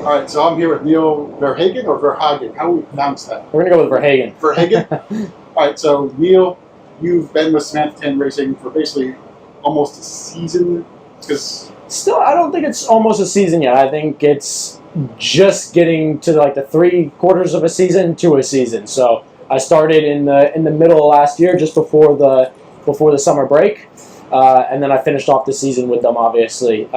All right, so I'm here with Neil Verhagen or Verhagen. How do we pronounce that? We're going to go with Verhagen. Verhagen? All right, so Neil, you've been with Samantha Racing for basically almost a season. Because Still, I don't think it's almost a season yet. I think it's just getting to like the 3/4 of a season to a season. So I started in the middle of last year, just before the summer break, and then I finished off the season with them, obviously.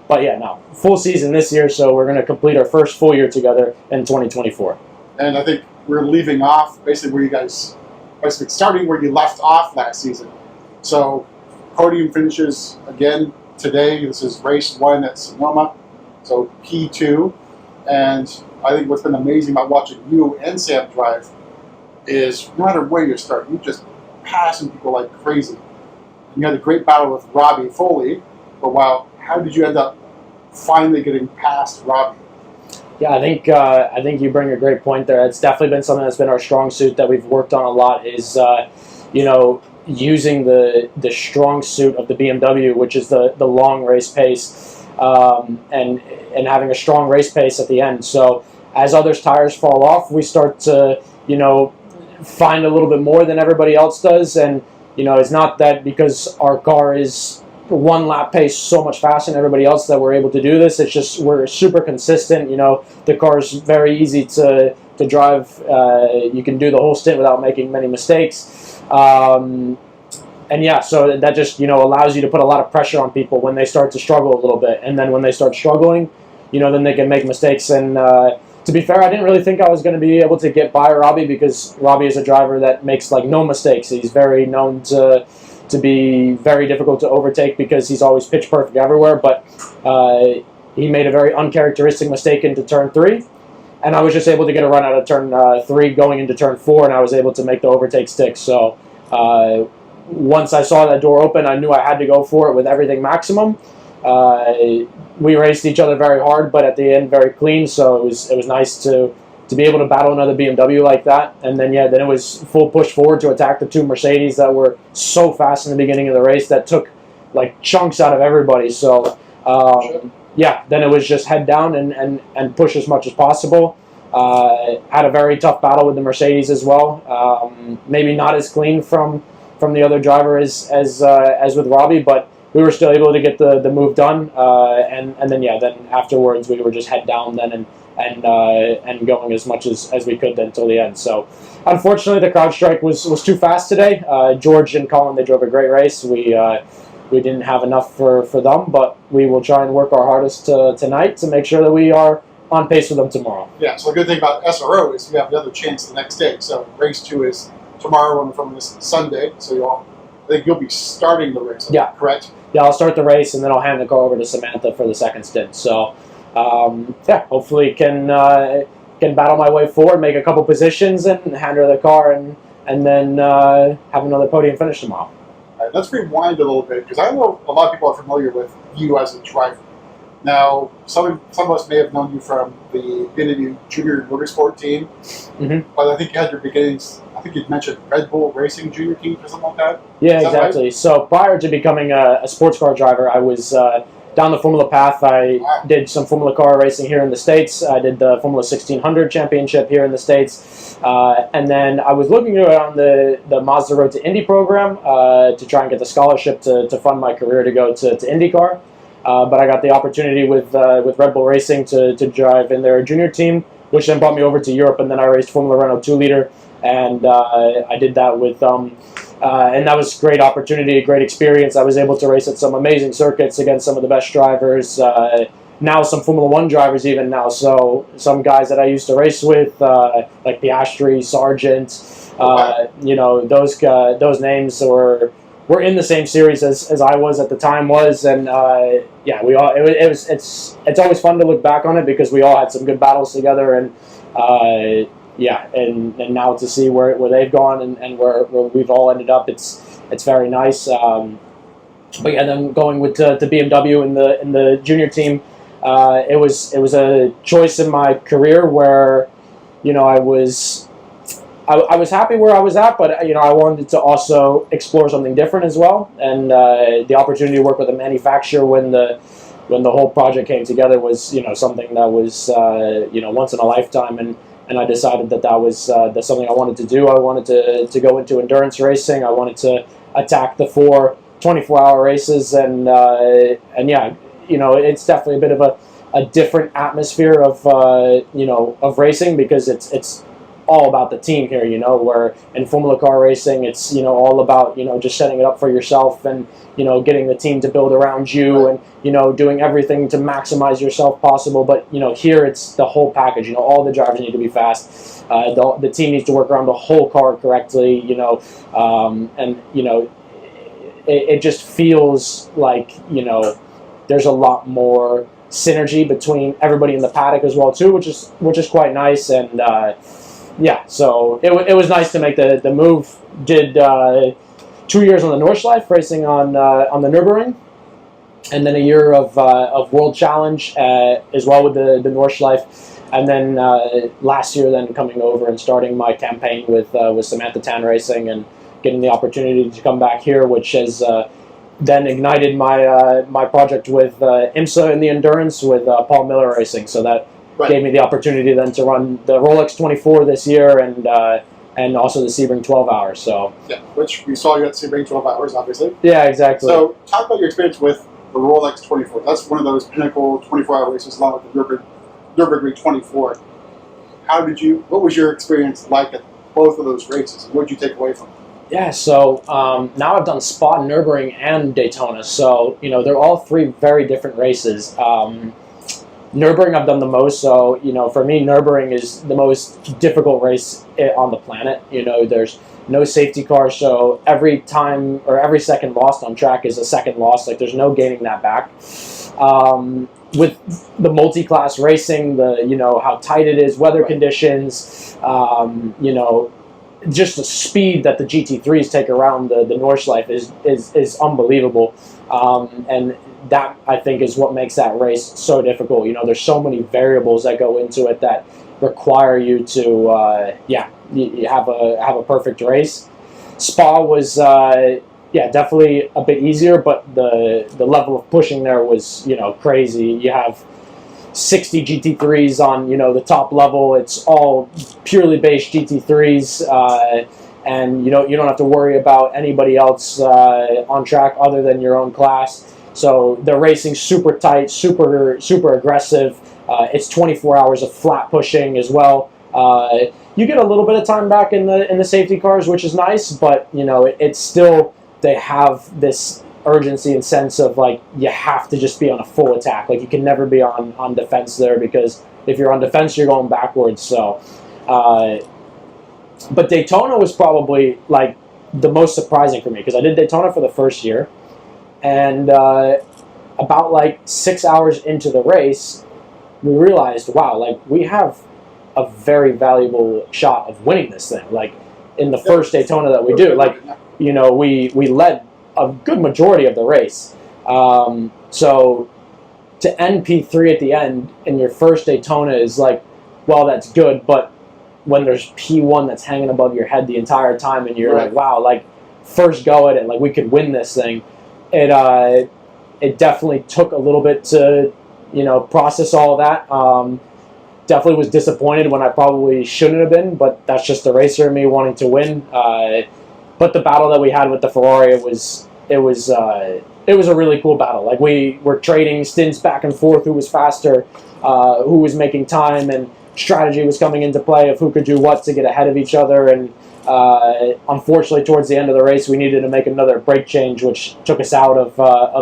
But yeah, no, full season this year. So we're going to complete our first full year together in 2024. And I think we're leaving off basically where you guys, basically starting where you left off last season. So podium finishes again today. This is race 1 at Sonoma, so P2. And I think what's been amazing about watching you and Sam drive is no matter where you start, you just passing people like crazy. And you had a great battle with Robbie Foley for a while. How did you end up finally getting past Robbie? Yeah, I think you bring a great point there. It's definitely been something that's been our strong suit that we've worked on a lot. Is using the strong suit of the BMW, which is the long race pace, and having a strong race pace at the end. So as others' tires fall off, we start to find a little bit more than everybody else does, and it's not that because our car is one lap pace so much faster than everybody else that we're able to do this. It's just we're super consistent. The car's very easy to drive. You can do the whole stint without making many mistakes. And yeah, so that just allows you to put a lot of pressure on people when they start to struggle a little bit, and then when they start struggling, then they can make mistakes. And to be fair, I didn't really think I was going to be able to get by Robbie because Robbie is a driver that makes like no mistakes. He's very known to be very difficult to overtake because he's always pitch perfect everywhere. But he made a very uncharacteristic mistake into turn 3, and I was just able to get a run out of turn 3 going into turn 4, and I was able to make the overtake stick. So once I saw that door open, I knew I had to go for it with everything maximum. We raced each other very hard, but at the end very clean. So it was nice to be able to battle another BMW like that. And then then it was full push forward to attack the 2 Mercedes that were so fast in the beginning of the race that took like chunks out of everybody. So then it was just head down and push as much as possible. Had a very tough battle with the Mercedes as well. Maybe not as clean from the other driver as with Robbie, but we were still able to get the move done. And then afterwards we were just head down then and going as much as we could then until the end. So unfortunately the crowd strike was too fast today. George and Colin, they drove a great race. We didn't have enough for them, but we will try and work our hardest tonight to make sure that we are on pace with them tomorrow. Yeah, so the good thing about SRO is you have another chance the next day. So race 2 is tomorrow and from this Sunday. So I think you'll be starting the race. Yeah. Correct? Yeah, I'll start the race and then I'll hand the car over to Samantha for the second stint. So hopefully can battle my way forward, make a couple positions, and hand her the car, and then have another podium finish tomorrow. All right, let's rewind a little bit because I know a lot of people are familiar with you as a driver. Now, some of us may have known you from the Infinity Junior Motorsport team, but I think you had your beginnings. I think you mentioned Red Bull Racing Junior team or something like that. Yeah, exactly. Right? So prior to becoming a sports car driver, I was down the Formula path. I did some Formula car racing here in the States. I did the Formula 1600 championship here in the States. And then I was looking around the Mazda Road to Indy program to try and get the scholarship to fund my career to go to IndyCar. But I got the opportunity with Red Bull Racing to drive in their junior team, which then brought me over to Europe, and then I raced Formula Renault 2-liter, and I did that with them. And that was a great opportunity, a great experience. I was able to race at some amazing circuits against some of the best drivers, now some Formula 1 drivers even now. So some guys that I used to race with, like Piastri, Sargent, those names were in the same series as I was at the time and we all it's always fun to look back on it because we all had some good battles together, and now to see where they've gone and where we've all ended up, it's very nice. But yeah, then going with to BMW in the junior team, it was a choice in my career where I was happy where I was at, but I wanted to also explore something different as well, and the opportunity to work with a manufacturer when the when the whole project came together was, you know, something that was, you know, once in a lifetime, and I decided that that's something I wanted to do. I wanted to go into endurance racing. I wanted to attack the 24-hour races, and yeah, you know, it's definitely a bit of a different atmosphere of you know, of racing, because it's all about the team here, you know, where in Formula Car racing, it's, you know, all about, you know, just setting it up for yourself and, you know, getting the team to build around you, and, you know, doing everything to maximize yourself possible. But, you know, here it's the whole package, you know, all the drivers need to be fast. The team needs to work around the whole car correctly, you know, and, you know, it just feels like, you know, there's a lot more synergy between everybody in the paddock as well too, which is quite nice. And yeah, so it was nice to make the move. Did 2 years on the Nordschleife racing on the Nürburgring, and then a year of World Challenge as well with the Nordschleife, and then last year then coming over and starting my campaign with Samantha Tan Racing, and getting the opportunity to come back here, which has then ignited my project with IMSA in the endurance with Paul Miller Racing. So that gave me the opportunity then to run the Rolex 24 this year, and also the Sebring 12 hours. So yeah, which we saw you at Sebring 12 hours, obviously. Yeah, exactly. So talk about your experience with the Rolex 24. That's one of those pinnacle 24-hour races, along with the Nürburgring 24. What was your experience like at both of those races? What did you take away from them? Yeah, so now I've done Spa, Nürburgring, and Daytona. So, you know, they're all three very different races. Nürburgring I've done the most, so, you know, for me, Nürburgring is the most difficult race on the planet. You know, there's no safety car, so every time or every second lost on track is a second lost. Like, there's no gaining that back. With the multi-class racing, you know, how tight it is, weather conditions, you know, just the speed that the GT3s take around the Nordschleife is unbelievable. And that, I think, is what makes that race so difficult. You know, there's so many variables that go into it that require you to, you have a perfect race. Spa was, definitely a bit easier, but the level of pushing there was, you know, crazy. You have 60 GT3s on, you know, the top level. It's all purely based GT3s, and you don't have to worry about anybody else on track other than your own class. So the racing's super tight, super aggressive. It's 24 hours of flat pushing as well. You get a little bit of time back in the safety cars, which is nice, but you know, it's still, they have this urgency and sense of, like, you have to just be on a full attack. Like, you can never be on defense there, because if you're on defense, you're going backwards. So but Daytona was probably like the most surprising for me, because I did Daytona for the first year, and about like 6 hours into the race, we realized, wow, like, we have a very valuable shot of winning this thing. Like, in the first Daytona that we do, like, you know, we led a good majority of the race. So to end P3 at the end in your first Daytona is like, well, that's good, but when there's P1 that's hanging above your head the entire time, and you're like, wow, like, first go at it, like, we could win this thing. It definitely took a little bit to, you know, process all of that. Definitely was disappointed when I probably shouldn't have been, but that's just the racer in me wanting to win. But the battle that we had with the Ferrari, it was a really cool battle. Like, we were trading stints back and forth, who was faster, who was making time, and strategy was coming into play of who could do what to get ahead of each other. And unfortunately, towards the end of the race, we needed to make another brake change, which took us out of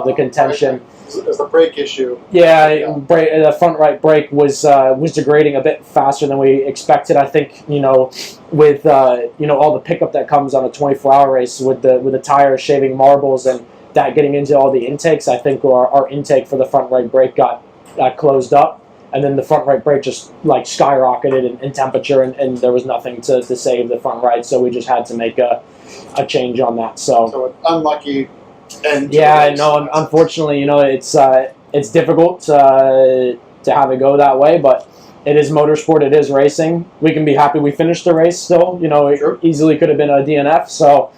the contention. It was the brake issue. Yeah, the front right brake was degrading a bit faster than we expected. I think, you know, with you know, all the pickup that comes on a 24-hour race with the tires shaving marbles and that getting into all the intakes, I think our intake for the front right brake got closed up. And then the front right brake just, like, skyrocketed in temperature, and there was nothing to save the front right, so we just had to make a change on that. So an unlucky end. Yeah, no, unfortunately, you know, it's difficult to have it go that way, but it is motorsport, it is racing. We can be happy we finished the race still. You know, it easily could have been a DNF, so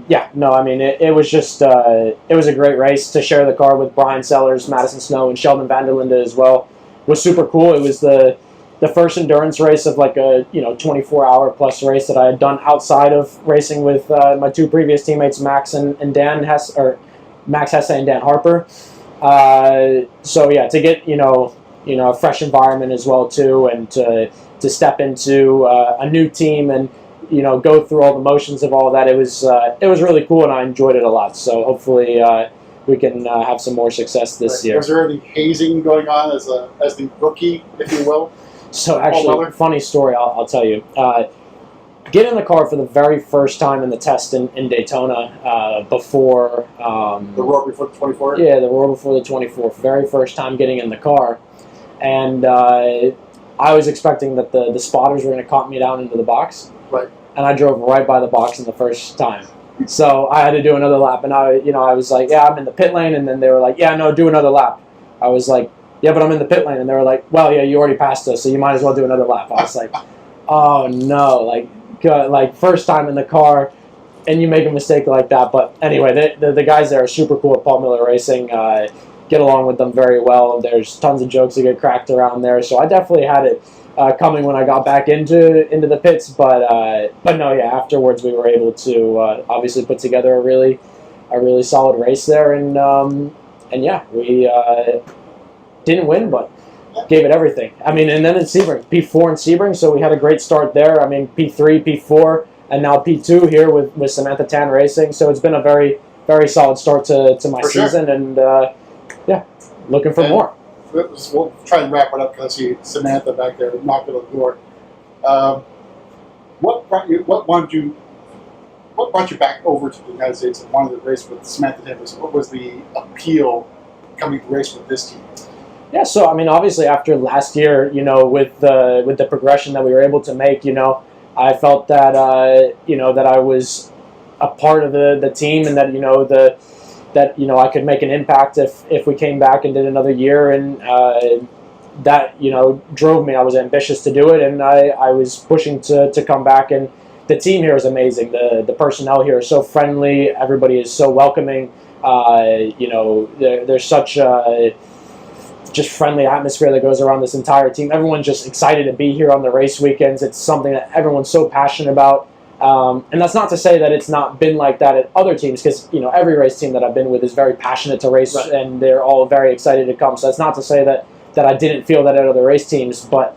Yeah, no, I mean, it was just, it was a great race to share the car with Brian Sellers, Madison Snow, and Sheldon Vanderlinde as well. It was super cool. It was the first endurance race of like a 24-hour plus race that I had done outside of racing with my two previous teammates, Max and Dan Hess, or Max Hesse and Dan Harper. So yeah, to get a fresh environment as well too, and to step into a new team and go through all the motions of all of that. It was really cool, and I enjoyed it a lot. So hopefully we can have some more success this year. Was there any hazing going on as the rookie, if you will? So actually, funny story, I'll tell you. Get in the car for the very first time in the test in Daytona before... the Roar before the 24? Yeah, the Roar before the 24. Very first time getting in the car. And I was expecting that the spotters were going to calm me down into the box. Right. And I drove right by the box in the first time. So I had to do another lap. And I was like, yeah, I'm in the pit lane. And then they were like, yeah, no, do another lap. I was like, yeah, but I'm in the pit lane. And they were like, well, yeah, you already passed us, so you might as well do another lap. I was like, oh, no. Like first time in the car, and you make a mistake like that. But anyway, the guys there are super cool at Paul Miller Racing. Get along with them very well. There's tons of jokes that get cracked around there. So I definitely had it coming when I got back into the pits. But no, yeah, afterwards we were able to obviously put together a really solid race there. And yeah, we didn't win, but gave it everything. I mean, and then in Sebring, P4 in Sebring, so we had a great start there. I mean, P3, P4, and now P2 here with Samantha Tan Racing. So it's been a very, very solid start to my season, and yeah, looking for more. We'll try and wrap it up because I see Samantha back there knocking on the door. What brought you back over to the United States and wanted to race with Samantha Tan? What was the appeal coming to race with this team? Yeah, so I mean, obviously after last year, with the progression that we were able to make, I felt that that I was a part of the team, and that I could make an impact if we came back and did another year, and that drove me. I was ambitious to do it, and I was pushing to come back. And the team here is amazing. The personnel here is so friendly. Everybody is so welcoming. There's such just friendly atmosphere that goes around this entire team. Everyone's just excited to be here on the race weekends. It's something that everyone's so passionate about. And that's not to say that it's not been like that at other teams, because every race team that I've been with is very passionate to race, right, and they're all very excited to come. So that's not to say that I didn't feel that at other race teams, but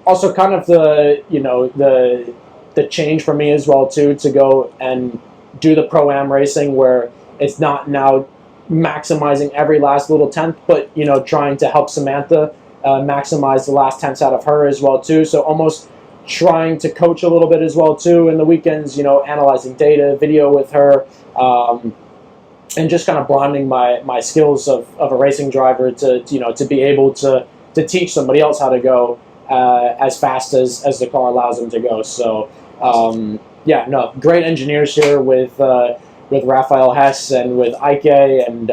also kind of the change for me as well too, to go and do the Pro-Am racing where it's not now maximizing every last little tenth, but trying to help Samantha maximize the last tenths out of her as well too. So almost trying to coach a little bit as well too in the weekends, analyzing data, video with her, and just kind of broadening my skills of a racing driver to be able to teach somebody else how to go as fast as the car allows them to go. So yeah, no, great engineers here with Raphael Hess and with Ike, and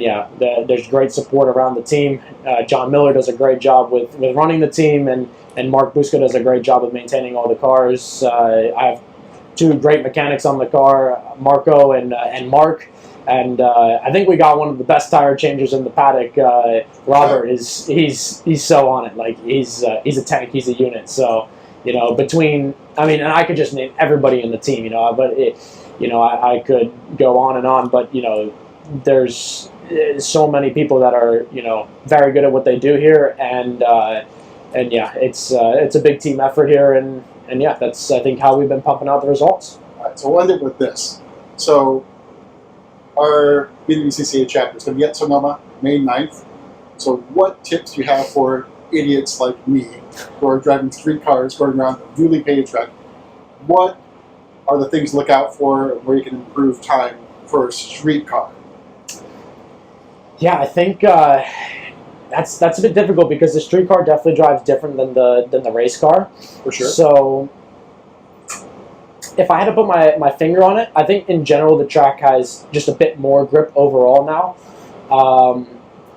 yeah, there's great support around the team. John Miller does a great job with running the team, and Mark Busca does a great job of maintaining all the cars. I have two great mechanics on the car, Marco and Mark, and I think we got one of the best tire changers in the paddock. Robert he's so on it. Like he's a tank. He's a unit. So between, I mean, and I could just name everybody in the team. But I could go on and on. But there's so many people that are very good at what they do here, and yeah, it's a big team effort here, and yeah, that's I think how we've been pumping out the results. All right, so we'll end it with this. So our BWCCA chapter is going to be at Sonoma May 9th. So what tips do you have for idiots like me who are driving street cars going around a newly paved track? What are the things to look out for where you can improve time for a street car? Yeah, I think that's a bit difficult because the street car definitely drives different than the race car. For sure. So if I had to put my finger on it, I think in general the track has just a bit more grip overall now.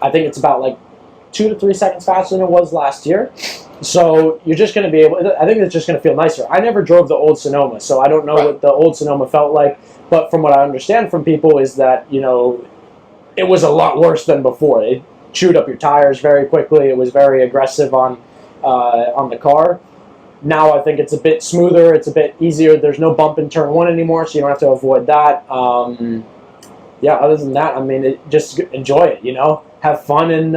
I think it's about like 2 to 3 seconds faster than it was last year. So you're just going to be able. I think it's just going to feel nicer. I never drove the old Sonoma, so I don't know Right. what the old Sonoma felt like. But from what I understand from people is that it was a lot worse than before. It chewed up your tires very quickly. It was very aggressive on the car. Now I think it's a bit smoother. It's a bit easier. There's no bump in turn one anymore, so you don't have to avoid that. Yeah, other than that, I mean, just enjoy it. Have fun and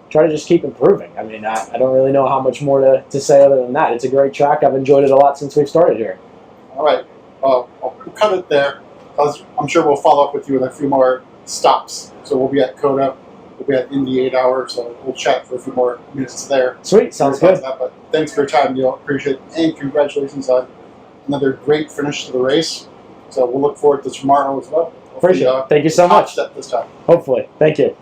try to just keep improving. I mean, I don't really know how much more to say other than that. It's a great track. I've enjoyed it a lot since we've started here. All right. I'll cut it there. I'm sure we'll follow up with you with a few more stops. So we'll be at Coda. We'll be at Indy 8 Hour, so we'll chat for a few more minutes there. Sweet, sounds good. But thanks for your time, Neil. Appreciate it. And congratulations on another great finish to the race. So we'll look forward to tomorrow as well. Appreciate it. Thank you so much. This time. Hopefully. Thank you.